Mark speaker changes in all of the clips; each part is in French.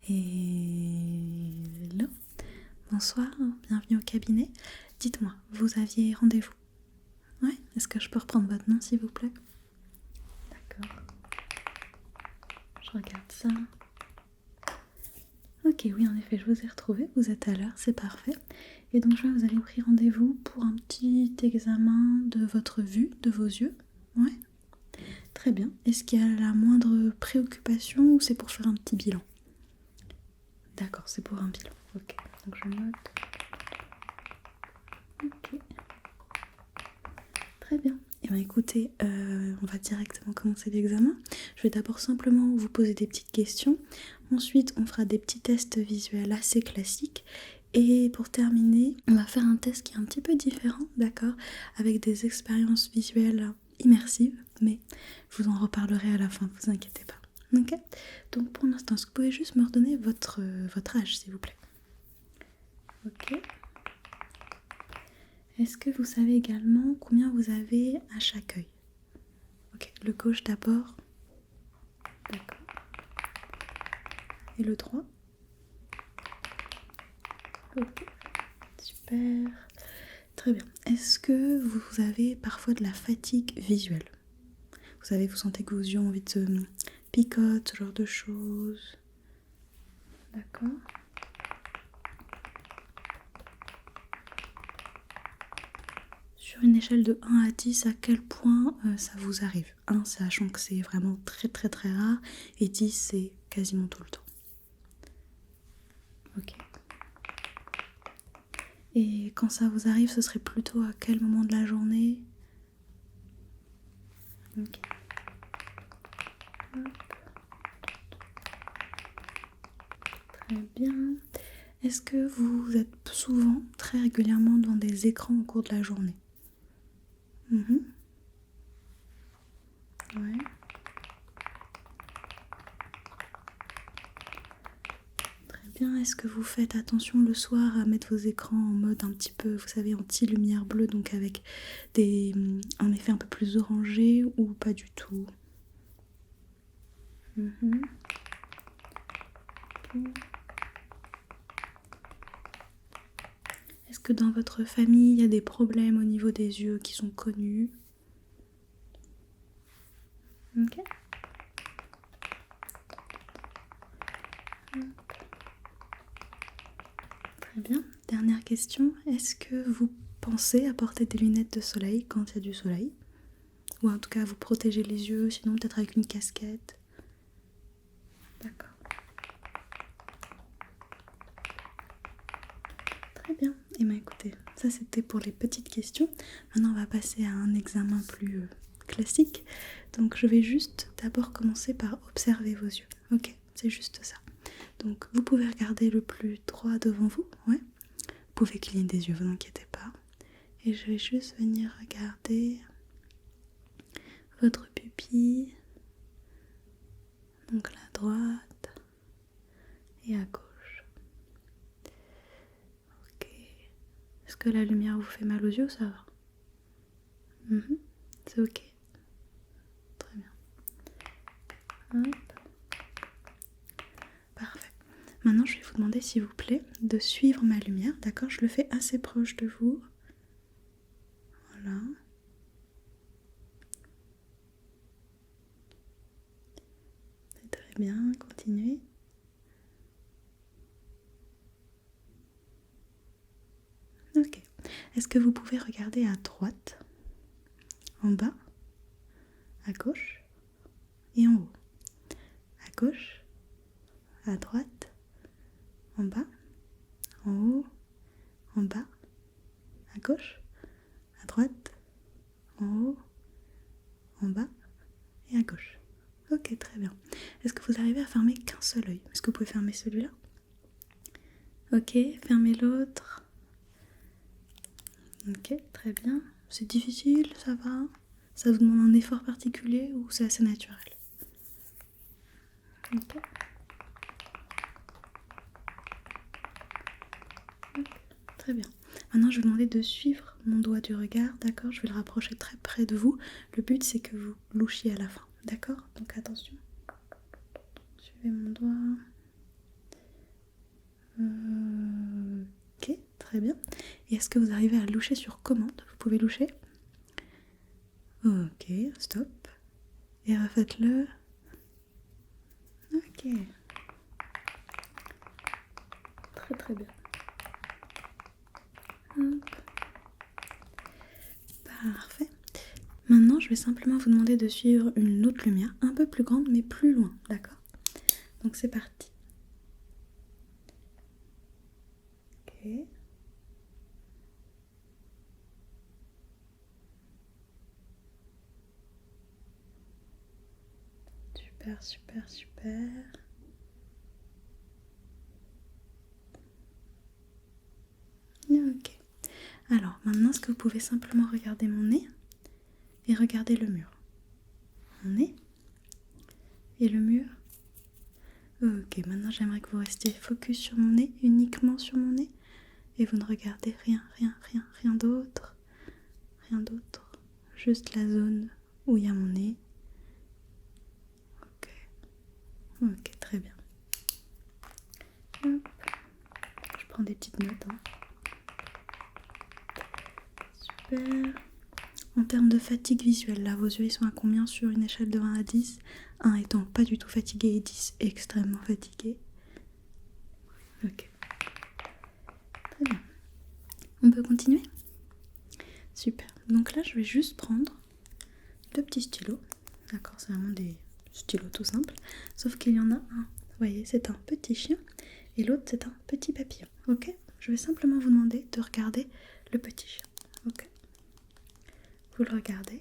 Speaker 1: Hello, bonsoir, bienvenue au cabinet. Dites-moi, vous aviez rendez-vous? Ouais, est-ce que je peux reprendre votre nom s'il vous plaît? D'accord, je regarde ça. Ok, oui, en effet, je vous ai retrouvé, vous êtes à l'heure, c'est parfait. Et donc, je vois que vous avez pris rendez-vous pour un petit examen de votre vue, de vos yeux. Ouais, très bien. Est-ce qu'il y a la moindre préoccupation ou c'est pour faire un petit bilan? D'accord, c'est pour un bilan. Ok, donc je note. Ok. Très bien. Et bien écoutez, on va directement commencer l'examen. Je vais d'abord simplement vous poser des petites questions. Ensuite, on fera des petits tests visuels assez classiques. Et pour terminer, on va faire un test qui est un petit peu différent, d'accord? Avec des expériences visuelles immersives. Mais je vous en reparlerai à la fin, vous inquiétez pas. Ok? Donc pour l'instant, est-ce que vous pouvez juste me redonner votre âge, s'il vous plaît? Ok. Est-ce que vous savez également combien vous avez à chaque œil? Ok, le gauche d'abord. D'accord. Et le droit? Ok, super. Très bien. Est-ce que vous avez parfois de la fatigue visuelle? Vous savez, vous sentez que vos yeux ont envie de se picoter, ce genre de choses? D'accord. Sur une échelle de 1 à 10, à quel point ça vous arrive? 1, sachant que c'est vraiment très très très rare, et 10, c'est quasiment tout le temps. Ok. Et quand ça vous arrive, ce serait plutôt à quel moment de la journée? Ok. Hop. Très bien. Est-ce que vous êtes souvent, très régulièrement devant des écrans au cours de la journée? Ouais. Très bien. Est-ce que vous faites attention le soir à mettre vos écrans en mode un petit peu, vous savez, anti-lumière bleue, donc avec un effet un peu plus orangé ou pas du tout? Ok. Est-ce que dans votre famille, il y a des problèmes au niveau des yeux qui sont connus? Ok. Très bien. Dernière question. Est-ce que vous pensez à porter des lunettes de soleil quand il y a du soleil? Ou en tout cas vous protéger les yeux, sinon peut-être avec une casquette? D'accord. Très bien. Et bien écoutez, ça c'était pour les petites questions. Maintenant on va passer à un examen plus classique. Donc je vais juste d'abord commencer par observer vos yeux. Ok, c'est juste ça. Donc vous pouvez regarder le plus droit devant vous, ouais. Vous pouvez cligner des yeux, vous inquiétez pas. Et je vais juste venir regarder votre pupille, donc la droite et à gauche. Ok. Est-ce que la lumière vous fait mal aux yeux ou ça va? C'est ok. Très bien. Hop. Parfait. Maintenant, je vais vous demander, s'il vous plaît, de suivre ma lumière. D'accord? Je le fais assez proche de vous. Voilà. C'est très bien. Continuez. Ok. Est-ce que vous pouvez regarder à droite, en bas, à gauche et en haut? À gauche, à droite, en bas, en haut, en bas, à gauche, à droite, en haut, en bas et à gauche. Ok, très bien. Est-ce que vous arrivez à fermer qu'un seul œil? Est-ce que vous pouvez fermer celui-là? Ok, fermez l'autre. Ok, très bien. C'est difficile, ça va? Ça vous demande un effort particulier ou c'est assez naturel? Ok. Très bien. Maintenant, je vais vous demander de suivre mon doigt du regard, d'accord? Je vais le rapprocher très près de vous. Le but, c'est que vous louchiez à la fin, d'accord? Donc attention. Suivez mon doigt. très bien. Et est-ce que vous arrivez à loucher sur commande? Vous pouvez loucher? Ok, stop. Et refaites-le. Ok. Très très bien. Hop. Parfait. Maintenant, je vais simplement vous demander de suivre une autre lumière, un peu plus grande mais plus loin, d'accord? Donc c'est parti. Ok. Super, super, super. Ok. Alors, maintenant, est-ce que vous pouvez simplement regarder mon nez et regarder le mur? Mon nez et le mur. Ok, maintenant j'aimerais que vous restiez focus sur mon nez, uniquement sur mon nez, et vous ne regardez rien, rien, rien, rien d'autre. Rien d'autre. Juste la zone où il y a mon nez. Ok. Ok, très bien. Hop. Je prends des petites notes. Hein. Super. En termes de fatigue visuelle, là, vos yeux ils sont à combien sur une échelle de 1 à 10? 1 étant pas du tout fatigué et 10 extrêmement fatigué. Ok. Très bien. On peut continuer? Super. Donc là, je vais juste prendre le petit stylo. D'accord, c'est vraiment des stylos tout simples. Sauf qu'il y en a un. Vous voyez, c'est un petit chien et l'autre, c'est un petit papillon. Ok? Je vais simplement vous demander de regarder le petit chien. Ok? Vous le regardez.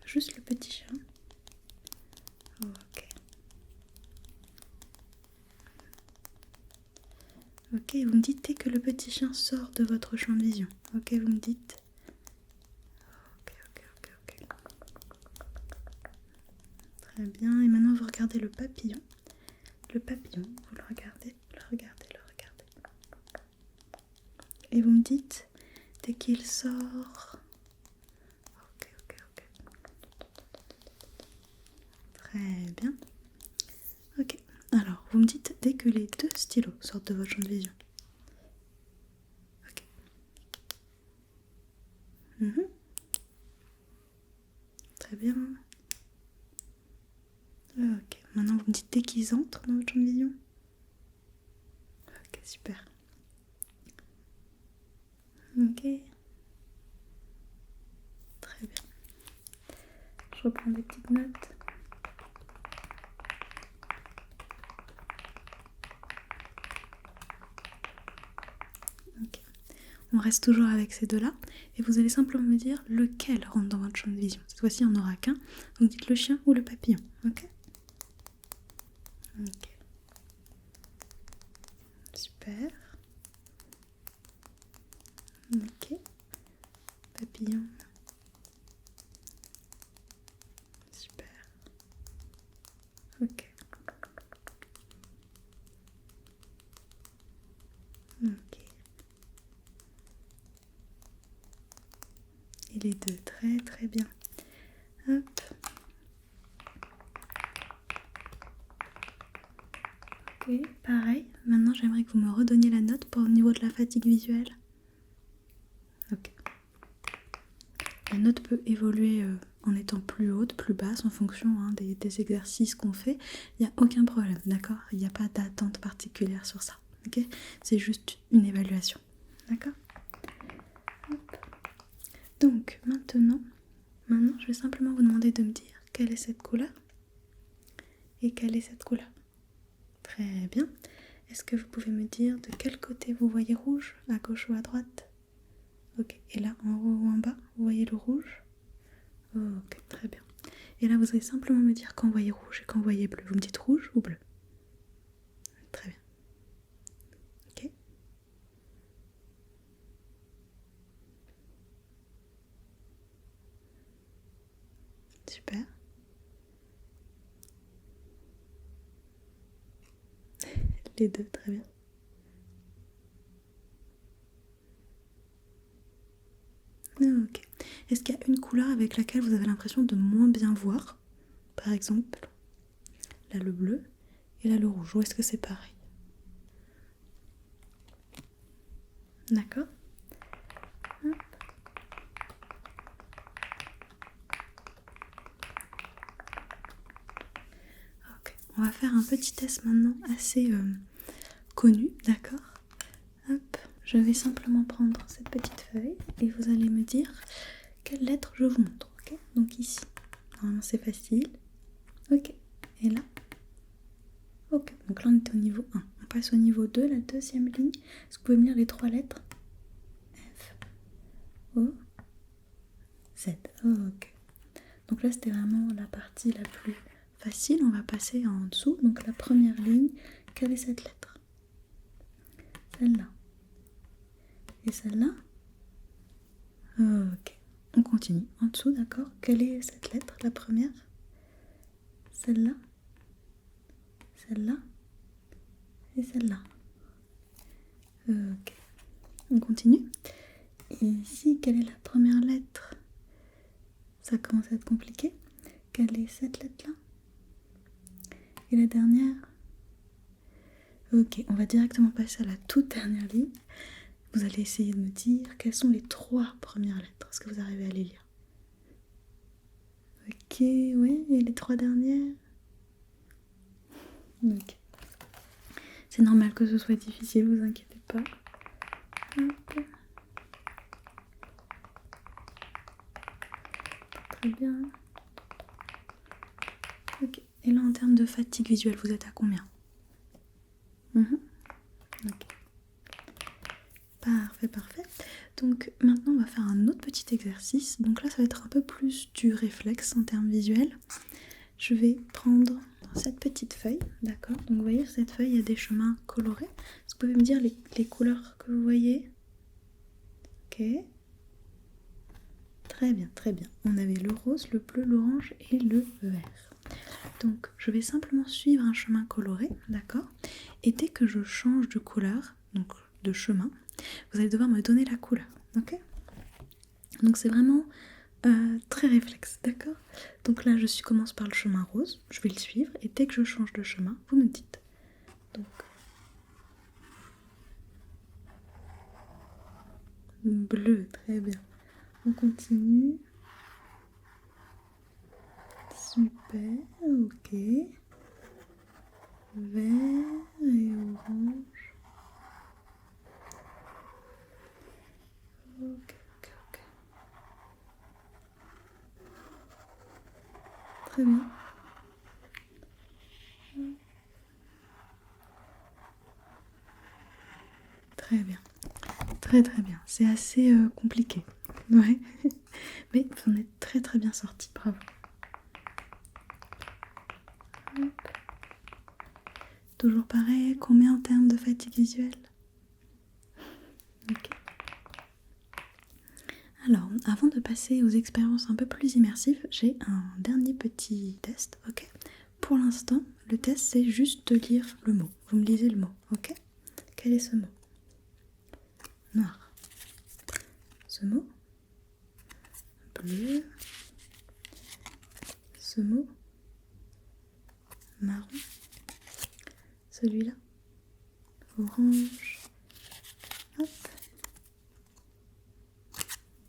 Speaker 1: Juste le petit chien. Ok. Ok, vous me dites dès que le petit chien sort de votre champ de vision. Ok, vous me dites. Ok, ok, ok, ok. Très bien. Et maintenant, vous regardez le papillon. Le papillon, vous le regardez, le regardez, le regardez. Et vous me dites dès qu'il sort. Ok, ok, ok. Très bien. Ok. Alors, vous me dites dès que les deux stylos sortent de votre champ de vision. Ok. Très bien. Ok. Maintenant, vous me dites dès qu'ils entrent dans votre champ de vision. Ok, super. Ok. Très bien. Je reprends des petites notes. Ok. On reste toujours avec ces deux-là. Et vous allez simplement me dire lequel rentre dans votre champ de vision. Cette fois-ci, il n'y en aura qu'un. Donc dites le chien ou le papillon. Ok? Ok. Super. Ok. Papillon. Super. Ok. Ok. Et les deux, très très bien. Hop. Ok, pareil. Maintenant, j'aimerais que vous me redonniez la note pour au niveau de la fatigue visuelle. Ok. La note peut évoluer en étant plus haute, plus basse en fonction des exercices qu'on fait. Il n'y a aucun problème, d'accord? Il n'y a pas d'attente particulière sur ça. Ok? C'est juste une évaluation. D'accord? Donc, maintenant, je vais simplement vous demander de me dire quelle est cette couleur et quelle est cette couleur. Très bien. Est-ce que vous pouvez me dire de quel côté vous voyez rouge, à gauche ou à droite? Ok. Et là, en haut ou en bas, vous voyez le rouge? Ok, très bien. Et là, vous allez simplement me dire quand vous voyez rouge et quand vous voyez bleu. Vous me dites rouge ou bleu? Très bien. Ok. Super. Les deux, très bien. Ok. Est-ce qu'il y a une couleur avec laquelle vous avez l'impression de moins bien voir? Par exemple, là le bleu et là le rouge. Ou est-ce que c'est pareil? D'accord. Hop. Ok, on va faire un petit test maintenant assez connu, d'accord. Hop, je vais simplement prendre cette petite feuille et vous allez me dire quelle lettre je vous montre, ok. Donc ici, normalement c'est facile, ok, et là, ok, donc là on est au niveau 1, on passe au niveau 2, la deuxième ligne. Est-ce que vous pouvez me lire les 3 lettres? F, O, Z, ok. Donc là c'était vraiment la partie la plus facile, on va passer en dessous, donc la première ligne, quelle est cette lettre? Celle-là. Et celle-là? Ok, on continue. En dessous, d'accord. Quelle est cette lettre, la première? Celle-là? Celle-là? Et celle-là? Ok, on continue. Et ici, quelle est la première lettre? Ça commence à être compliqué. Quelle est cette lettre-là? Et la dernière? Ok, on va directement passer à la toute dernière ligne. Vous allez essayer de me dire quelles sont les 3 premières lettres. Est-ce que vous arrivez à les lire? Ok, oui, et les 3 dernières? Ok. C'est normal que ce soit difficile, vous inquiétez pas. Hop. Très bien. Ok. Et là, en termes de fatigue visuelle, vous êtes à combien? Ok. Parfait, parfait. Donc maintenant, on va faire un autre petit exercice. Donc là, ça va être un peu plus du réflexe en termes visuels. Je vais prendre cette petite feuille, d'accord. Donc vous voyez, cette feuille, il y a des chemins colorés. Est-ce que vous pouvez me dire les couleurs que vous voyez? Ok. Très bien, très bien. On avait le rose, le bleu, l'orange et le vert. Donc je vais simplement suivre un chemin coloré, d'accord. Et dès que je change de couleur, donc de chemin, vous allez devoir me donner la couleur, ok. Donc c'est vraiment très réflexe, d'accord. Donc là je commence par le chemin rose, je vais le suivre et dès que je change de chemin, vous me dites. Donc bleu, très bien. On continue. Super, ok. Vert et orange. Ok, ok, ok. Très bien. Très bien. Très très bien. C'est assez compliqué. Ouais. Mais vous en êtes très très bien sorti. Bravo. Hop. Toujours pareil. Combien en termes de fatigue visuelle? Ok. Alors, avant de passer aux expériences un peu plus immersives, j'ai un dernier petit test, ok. Pour l'instant, le test c'est juste de lire le mot. Vous me lisez le mot, ok. Quel est ce mot? Noir. Ce mot? Bleu. Ce mot? Marron. Celui-là? Orange. Hop.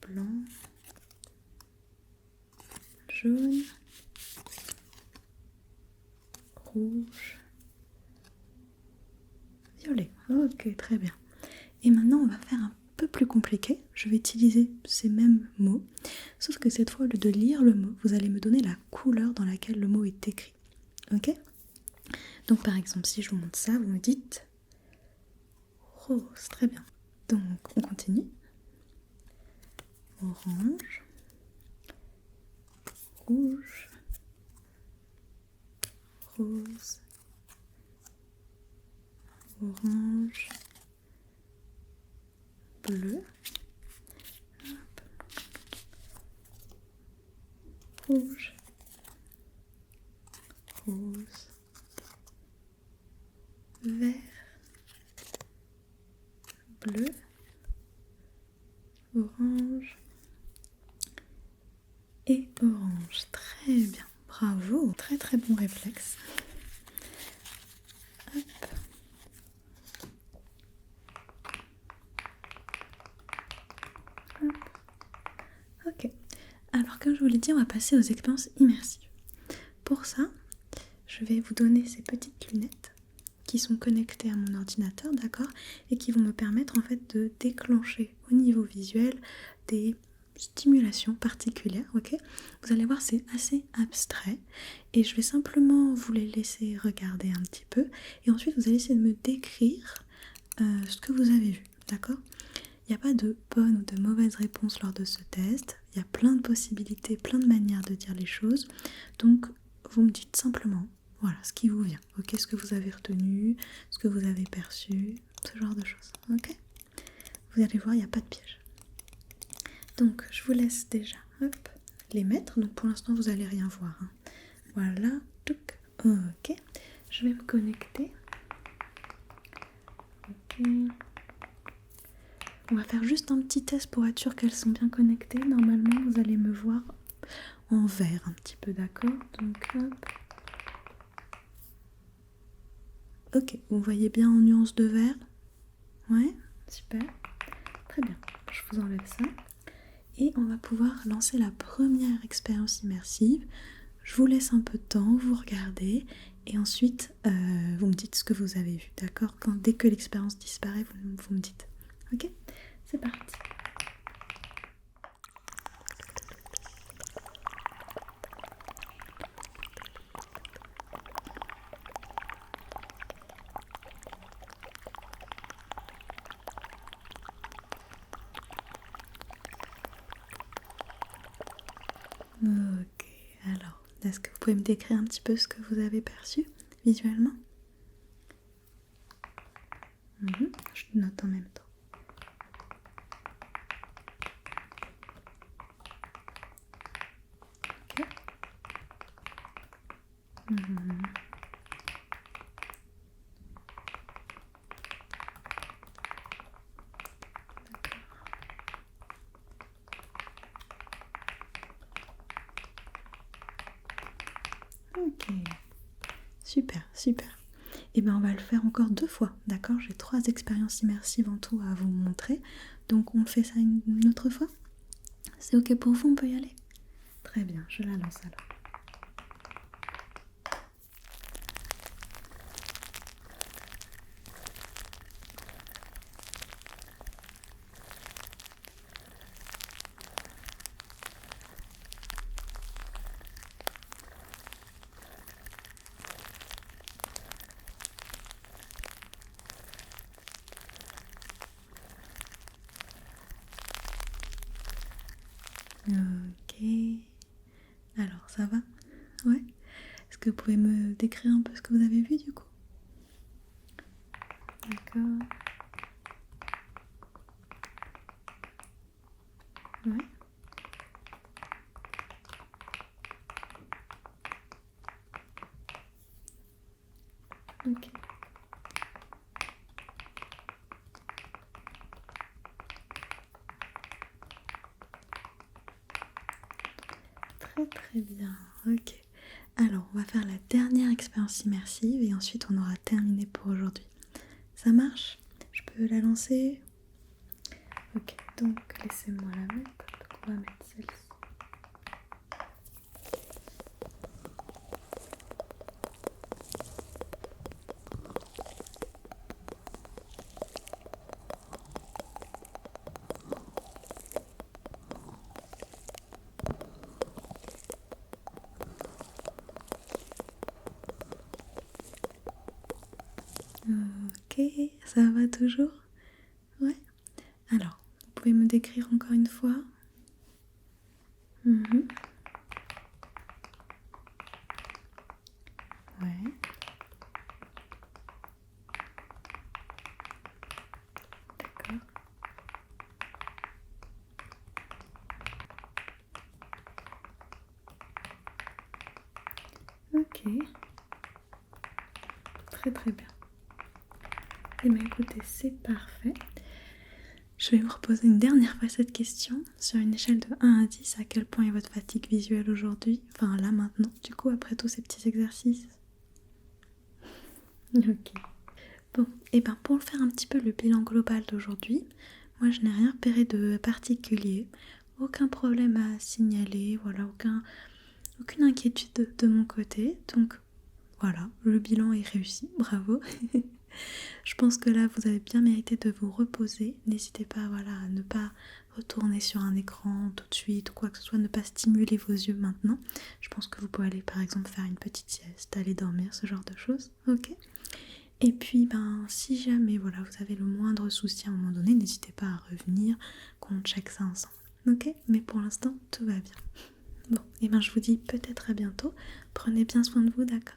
Speaker 1: Blanc. Jaune. Rouge. Violet. Ok, très bien. Et maintenant, on va faire un peu plus compliqué. Je vais utiliser ces mêmes mots, sauf que cette fois, au lieu de lire le mot, vous allez me donner la couleur dans laquelle le mot est écrit. Ok? Donc, par exemple, si je vous montre ça, vous me dites rose. Très bien. Donc, on continue. Orange. Rouge. Rose. Orange. Bleu. Hop. Rouge. Rose. Vert. Bleu. Orange. Et orange. Très bien. Bravo. Très très bon réflexe. Hop. comme je vous l'ai dit, on va passer aux expériences immersives. Pour ça, je vais vous donner ces petites lunettes qui sont connectées à mon ordinateur, d'accord, et qui vont me permettre en fait de déclencher au niveau visuel des stimulations particulières, ok. Vous allez voir, c'est assez abstrait et je vais simplement vous les laisser regarder un petit peu et ensuite vous allez essayer de me décrire ce que vous avez vu, d'accord. Il n'y a pas de bonne ou de mauvaise réponse lors de ce test, il y a plein de possibilités, plein de manières de dire les choses, donc vous me dites simplement voilà ce qui vous vient, ok, ce que vous avez retenu, ce que vous avez perçu, ce genre de choses, ok. Vous allez voir, il n'y a pas de piège. Donc je vous laisse déjà les mettre, donc pour l'instant vous n'allez rien voir, hein. Voilà, ok, je vais me connecter, ok. On va faire juste un petit test pour être sûr qu'elles sont bien connectées. Normalement vous allez me voir en vert un petit peu, d'accord, donc hop. Ok, vous voyez bien en nuance de vert? Ouais, super, très bien, je vous enlève ça. Et on va pouvoir lancer la première expérience immersive. Je vous laisse un peu de temps, vous regardez, et ensuite vous me dites ce que vous avez vu, d'accord? Dès que l'expérience disparaît, vous me dites. Ok? C'est parti. Ok, alors, est-ce que vous pouvez me décrire un petit peu ce que vous avez perçu visuellement? Je note en même temps. Ok. Ok, super, super. Et bien on va le faire encore 2 fois, d'accord? J'ai 3 expériences immersives en tout à vous montrer, donc on fait ça une autre fois? C'est ok pour vous, on peut y aller? Très bien, je la lance alors. Ok. Alors, ça va? Ouais? Est-ce que vous pouvez me décrire un peu ce que vous avez vu du coup? D'accord. Ouais. Ok. Très très bien. Ok. Alors, on va faire la dernière expérience immersive et ensuite on aura terminé pour aujourd'hui. Ça marche? Je peux la lancer? Ok, donc laissez-moi la mettre. Donc on va mettre celle-ci. Ok, ça va toujours? Ouais. Alors, vous pouvez me décrire encore une fois? Ouais. D'accord. Ok. Très très bien. Et bien écoutez, c'est parfait. Je vais vous reposer une dernière fois cette question. Sur une échelle de 1 à 10, à quel point est votre fatigue visuelle aujourd'hui? Enfin là maintenant, du coup, après tous ces petits exercices. Ok. Bon, et ben pour faire un petit peu le bilan global d'aujourd'hui, moi je n'ai rien repéré de particulier. aucun problème à signaler, voilà, aucune inquiétude de mon côté. Donc voilà, le bilan est réussi, bravo. Je pense que là, vous avez bien mérité de vous reposer. N'hésitez pas, voilà, à ne pas retourner sur un écran tout de suite ou quoi que ce soit, ne pas stimuler vos yeux maintenant. Je pense que vous pouvez aller par exemple faire une petite sieste, aller dormir, ce genre de choses, ok? Et puis, si jamais, voilà, vous avez le moindre souci à un moment donné, n'hésitez pas à revenir, qu'on check ça ensemble, ok? Mais pour l'instant, tout va bien. Bon, et je vous dis peut-être à bientôt. Prenez bien soin de vous, d'accord?